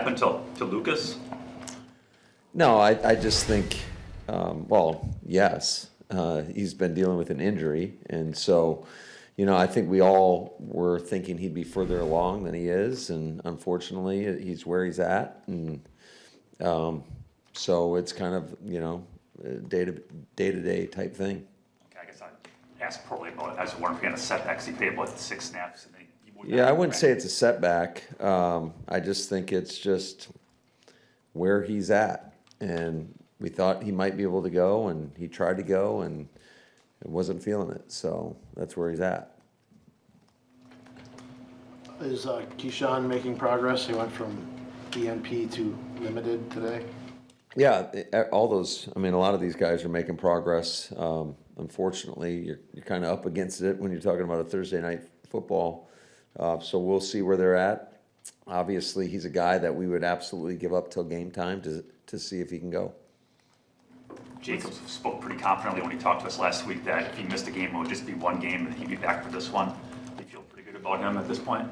happen to Lucas? No, I just think, well, yes, he's been dealing with an injury, and so, I think we all were thinking he'd be further along than he is, and unfortunately, he's where he's at, and so it's kind of, day-to-day type thing. Okay, I guess I asked probably about it. I was wondering if he had a setback, 'cause he played about 6 snaps. And he wouldn't Yeah, I have wouldn't back. say it's a setback. I just think it's just where he's at. And we thought he might be able to go, and he tried to go, and wasn't feeling it. So that's where he's at. Is Keyshawn making progress? He went from ENP to limited today. Yeah, all those, a lot of these guys are making progress. Unfortunately, you're kind of up against it when you're talking about a Thursday night football. So we'll see where they're at. Obviously, he's a guy that we would absolutely give up till game time to see if he can go. Jacobs spoke pretty confidently when he talked to us last week that if he missed a game, it would just be one game, and he'd be back for this one. Do you feel pretty good about him at this point?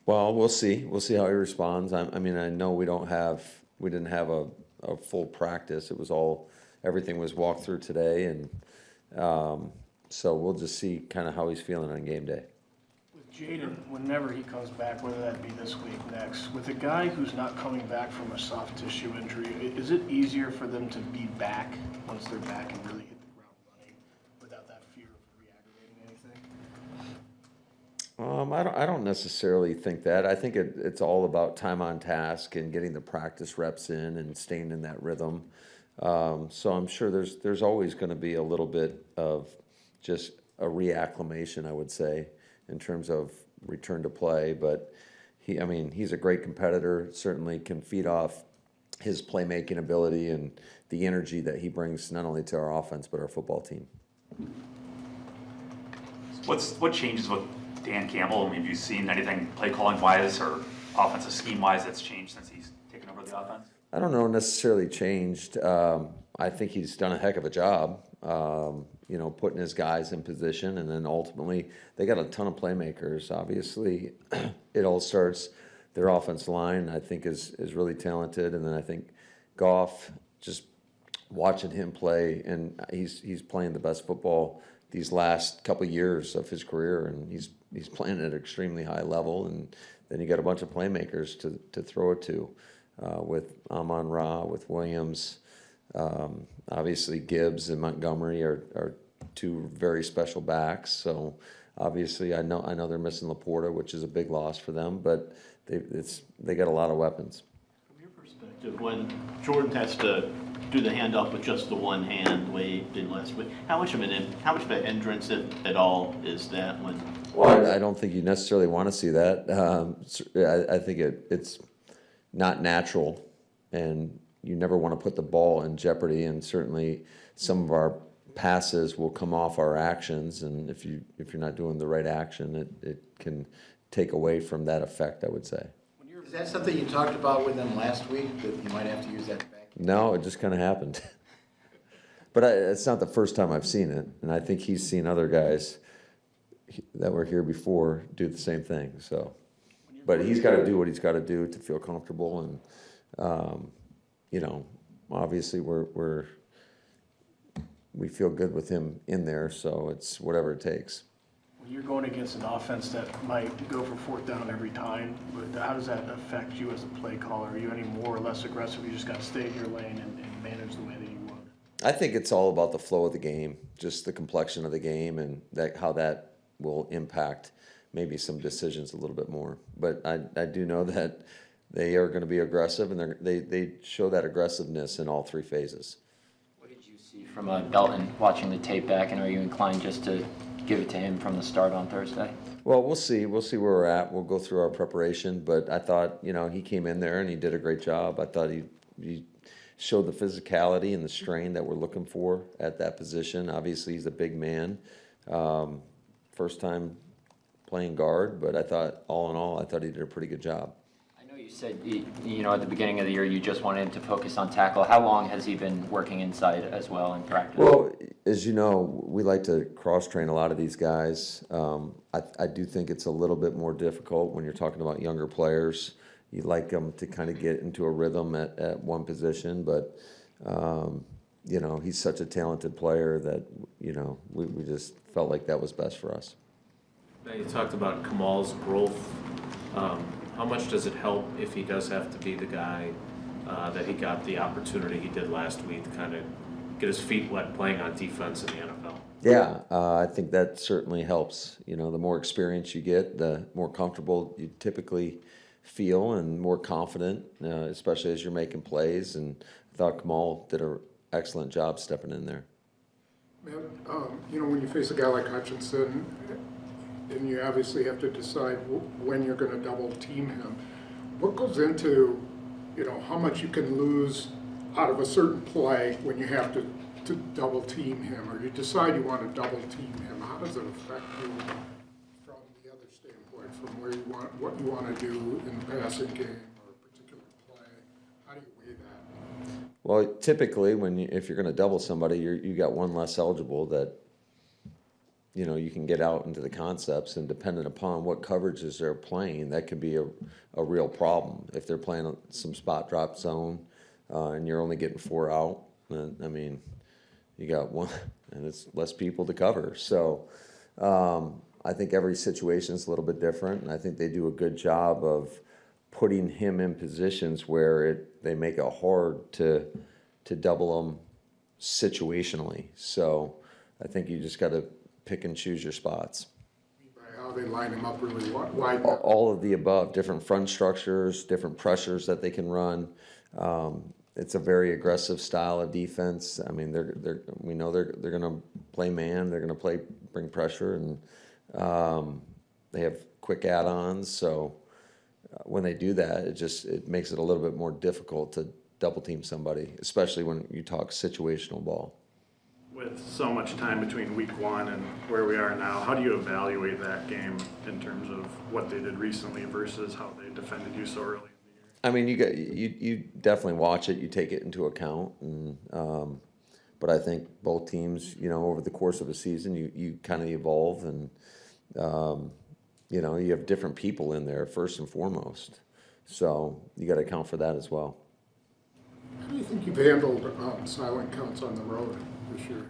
Well, we'll see. We'll see how he responds. I know we didn't have a full practice. It was everything was walked through today, and so we'll just see kind of how he's feeling on game day. With Jaden, whenever he comes back, whether that be this week, next, with a guy who's not coming back from a soft tissue injury, is it easier for them to be back once they're back and really hit the ground running without that fear of re-aggravating anything? I don't necessarily think that. I think it's all about time on task and getting the practice reps in and staying in that rhythm. So I'm sure there's always going to be a little bit of just a reacclimation, I would say, in terms of return to play. But he's a great competitor. Certainly can feed off his playmaking ability and the energy that he brings not only to our offense but our football team. What changes with Dan Campbell? Have you seen anything play calling wise or offensive scheme wise that's changed since he's taken over the offense? I don't know necessarily changed. I think he's done a heck of a job, putting his guys in position, and then ultimately they got a ton of playmakers. Obviously, it all starts. Their offense line, I think, is really talented, and then I think Goff, just watching him play, and he's playing the best football these last couple of years of his career, and he's playing at an extremely high level, and then you got a bunch of playmakers to throw it to, with Amon-Ra, with Williams, obviously Gibbs and Montgomery are two very special backs. So obviously I know they're missing Laporta, which is a big loss for them, but they got a lot of weapons. From your perspective, when Jordan has to do the handoff with just the one hand, the way he did last week, how much of an hindrance, if at all, is that when? Well, I don't think you necessarily want to see that. I think it's not natural, and you never want to put the ball in jeopardy. And certainly, some of our passes will come off our actions, and if you're not doing the right action, it can take away from that effect, I would say. Is that something you talked about with them last week, that you might have to use that back? No, it just kind of happened. But it's not the first time I've seen it, and I think he's seen other guys that were here before do the same thing. So, but he's got to do what he's got to do to feel comfortable, and obviously we feel good with him in there. So it's whatever it takes. When you're going against an offense that might go for fourth down every time, but how does that affect you as a play caller? Are you any more or less aggressive? You just got to stay in your lane and manage the way that you would? I think it's all about the flow of the game, just the complexion of the game, and how that will impact maybe some decisions a little bit more. But I do know that they are going to be aggressive, and they show that aggressiveness in all three phases. What did you see from Belton watching the tape back, and are you inclined just to give it to him from the start on Thursday? Well, we'll see. We'll see where we're at. We'll go through our preparation, but I thought, he came in there and he did a great job. I thought he showed the physicality and the strain that we're looking for at that position. Obviously, he's a big man. First time playing guard, but I thought, all in all, I thought he did a pretty good job. I know you said, at the beginning of the year, you just wanted him to focus on tackle. How long has he been working inside as well in practice? Well, as you know, we like to cross-train a lot of these guys. I do think it's a little bit more difficult when you're talking about younger players. you like them to kind of get into a rhythm at one position, but you know, he's such a talented player that, you know, we just felt like that was best for us. Now, you talked about Kamal's growth. How much does it help if he does have to be the guy that he got the opportunity he did last week to kind of get his feet wet playing on defense in the NFL? Yeah, I think that certainly helps. You know, the more experience you get, the more comfortable you typically feel and more confident, especially as you're making plays. And I thought Kamal did an excellent job stepping in there. Matt, you know, when you face a guy like Hutchinson, and you obviously have to decide when you're going to double team him, what goes into, you know, how much you can lose out of a certain play when you have to double team him, or you decide you want to double team him? How does it affect you from the other standpoint, from where you want, what you want to do in the passing game or a particular play? How do you weigh that? Well, typically, if you're going to double somebody, you got one less eligible that, you know, you can get out into the concepts, and depending upon what coverages they're playing, that could be a real problem. If they're playing some spot drop zone and you're only getting 4 out, then, I mean, you got one, and it's less people to cover. So I think every situation is a little bit different, and I think they do a good job of putting him in positions where they make it hard to double him situationally. So I think you just got to pick and choose your spots. By how they line him up really wide? All of the above, different front structures, different pressures that they can run. It's a very aggressive style of defense. I mean, we know they're going to play man. They're going to bring pressure, and they have quick add-ons. So when they do that, it makes it a little bit more difficult to double team somebody, especially when you talk situational ball. With so much time between week 1 and where we are now, how do you evaluate that game in terms of what they did recently versus how they defended you so early? I mean, you definitely watch it. You take it into account, and but I think both teams, you know, over the course of a season, you kind of evolve, and you know, you have different people in there first and foremost, so you got to account for that as well. How do you think you've handled silent counts on the road this year?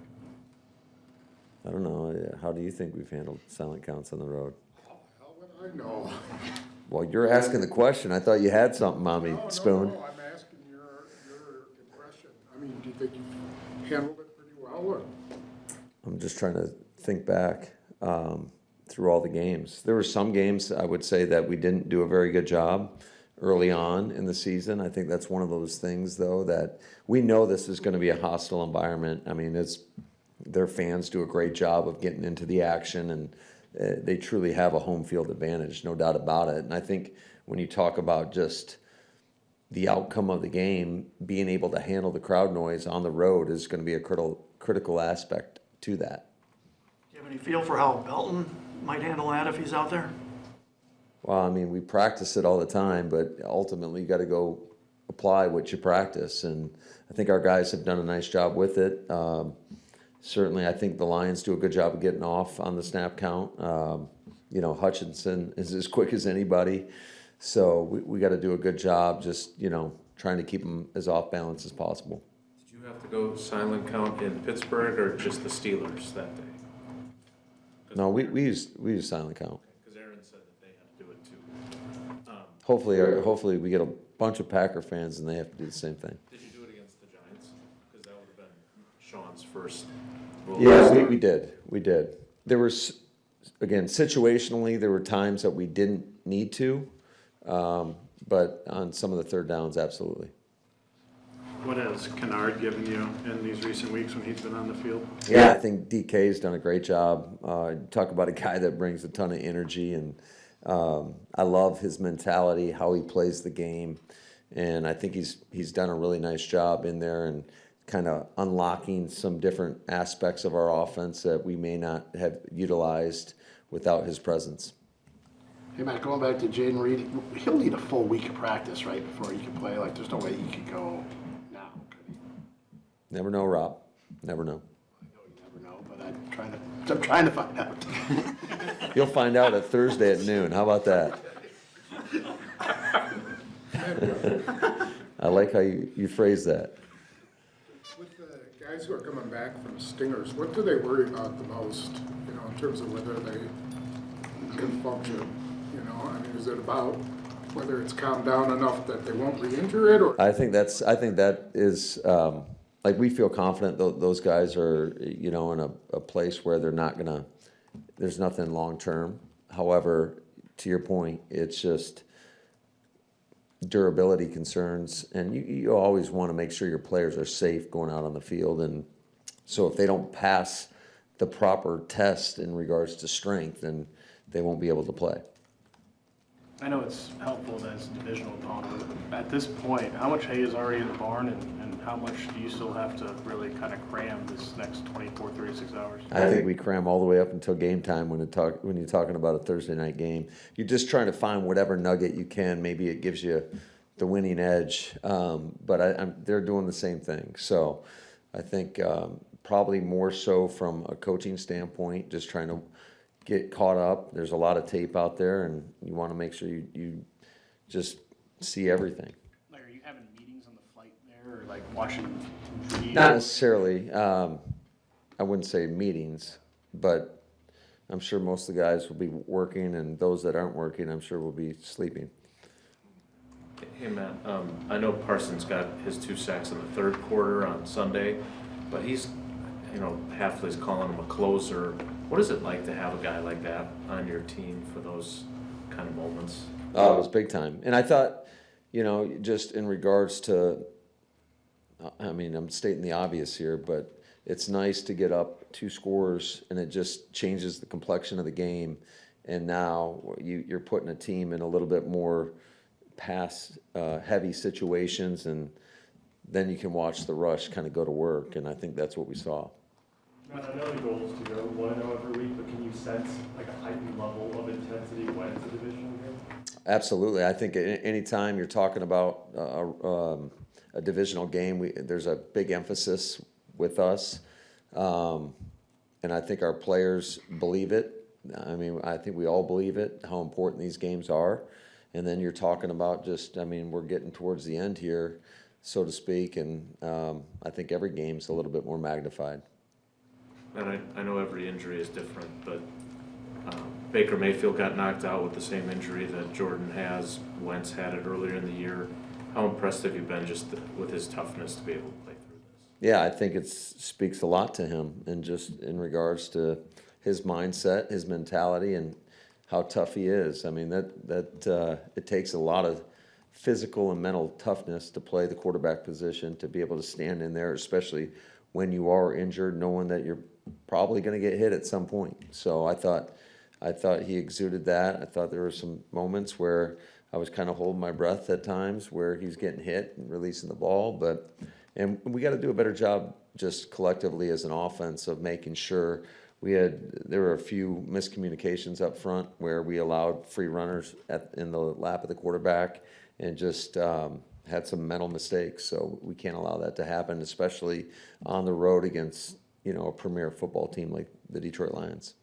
I don't know. How do you think we've handled silent counts on the road? How would I know? Well, you're asking the question. I thought you had something on me, Spoon. No, I'm asking your impression. I mean, do you think you've handled it pretty well? Or? I'm just trying to think back through all the games. There were some games I would say that we didn't do a very good job early on in the season. I think that's one of those things, though, that we know this is going to be a hostile environment. I mean, their fans do a great job of getting into the action, and they truly have a home field advantage, no doubt about it. And I think when you talk about just the outcome of the game, being able to handle the crowd noise on the road is going to be a critical aspect to that. Do you have any feel for how Belton might handle that if he's out there? Well, I mean, we practice it all the time, but ultimately you got to go apply what you practice. And I think our guys have done a nice job with it. Certainly, I think the Lions do a good job of getting off on the snap count. You know, Hutchinson is as quick as anybody. So we got to do a good job just, you know, trying to keep them as off balance as possible. Did you have to go silent count in Pittsburgh or just the Steelers that day? No, we use silent count. Because Aaron said that they have to do it too. Hopefully we get a bunch of Packer fans and they have to do the same thing. Did you do it against the Giants? Because that would have been Sean's first rule. Yeah, we did. There was, again, situationally, there were times that we didn't need to, but on some of the third downs, absolutely. What has Kennard given you in these recent weeks when he's been on the field? Yeah, I think DK's done a great job. Talk about a guy that brings a ton of energy, and I love his mentality, how he plays the game, and I think he's done a really nice job in there and kind of unlocking some different aspects of our offense that we may not have utilized without his presence. Hey, Matt, going back to Jaden Reed, he'll need a full week of practice, right, before he can play? Like, there's no way he could go now, could he? Never know, Rob. Never know. I know you never know, but I'm trying to find out. You'll find out at Thursday at noon. How about that? I like how you phrase that. With the guys who are coming back from stingers, what do they worry about the most, in terms of whether they can function? I mean, is it about whether it's calmed down enough that they won't re-injure it, or? I think that is, like, we feel confident those guys are, in a place where they're not gonna, there's nothing long-term. However, to your point, it's just durability concerns, and you always want to make sure your players are safe going out on the field. And so if they don't pass the proper test in regards to strength, then they won't be able to play. I know it's helpful as a divisional opponent. At this point, how much hay is already in the barn, and how much do you still have to really kind of cram this next 24, 36 hours? I think we cram all the way up until game time when you're talking about a Thursday night game. You're just trying to find whatever nugget you can. Maybe it gives you the winning edge, but they're doing the same thing. So I think probably more so from a coaching standpoint, just trying to get caught up. There's a lot of tape out there, and you want to make sure you just see everything. Like, are you having meetings on the flight there, or like watching videos? Not necessarily. I wouldn't say meetings, but I'm sure most of the guys will be working, and those that aren't working, I'm sure will be sleeping. Hey, Matt, I know Parsons got his 2 sacks in the third quarter on Sunday, but he's, Hafley's calling him a closer. What is it like to have a guy like that on your team for those kind of moments? Oh, it was big time. And I thought, just in regards to, I mean, I'm stating the obvious here, but it's nice to get up 2 scores, and it just changes the complexion of the game. And now you're putting a team in a little bit more pass heavy situations, and then you can watch the rush kind of go to work. And I think that's what we saw. Matt, I know the goal is to go 1-0 every week, but can you sense like a heightened level of intensity when it's a divisional game? Absolutely. I think anytime you're talking about a divisional game, there's a big emphasis with us. And I think our players believe it. I mean, I think we all believe it, how important these games are. And then you're talking about we're getting towards the end here, so to speak, and I think every game's a little bit more magnified. And I know every injury is different, but Baker Mayfield got knocked out with the same injury that Jordan has. Wentz had it earlier in the year. How impressed have you been just with his toughness to be able to play through this? Yeah, I think it speaks a lot to him, and just in regards to his mindset, his mentality, and how tough he is. I mean, that it takes a lot of physical and mental toughness to play the quarterback position, to be able to stand in there, especially when you are injured, knowing that you're probably going to get hit at some point. So I thought he exuded that. I thought there were some moments where I was kind of holding my breath at times, where he's getting hit and releasing the ball. And we got to do a better job just collectively as an offense of making sure there were a few miscommunications up front where we allowed free runners in the lap of the quarterback, and just had some mental mistakes. So we can't allow that to happen, especially on the road against a premier football team like the Detroit Lions.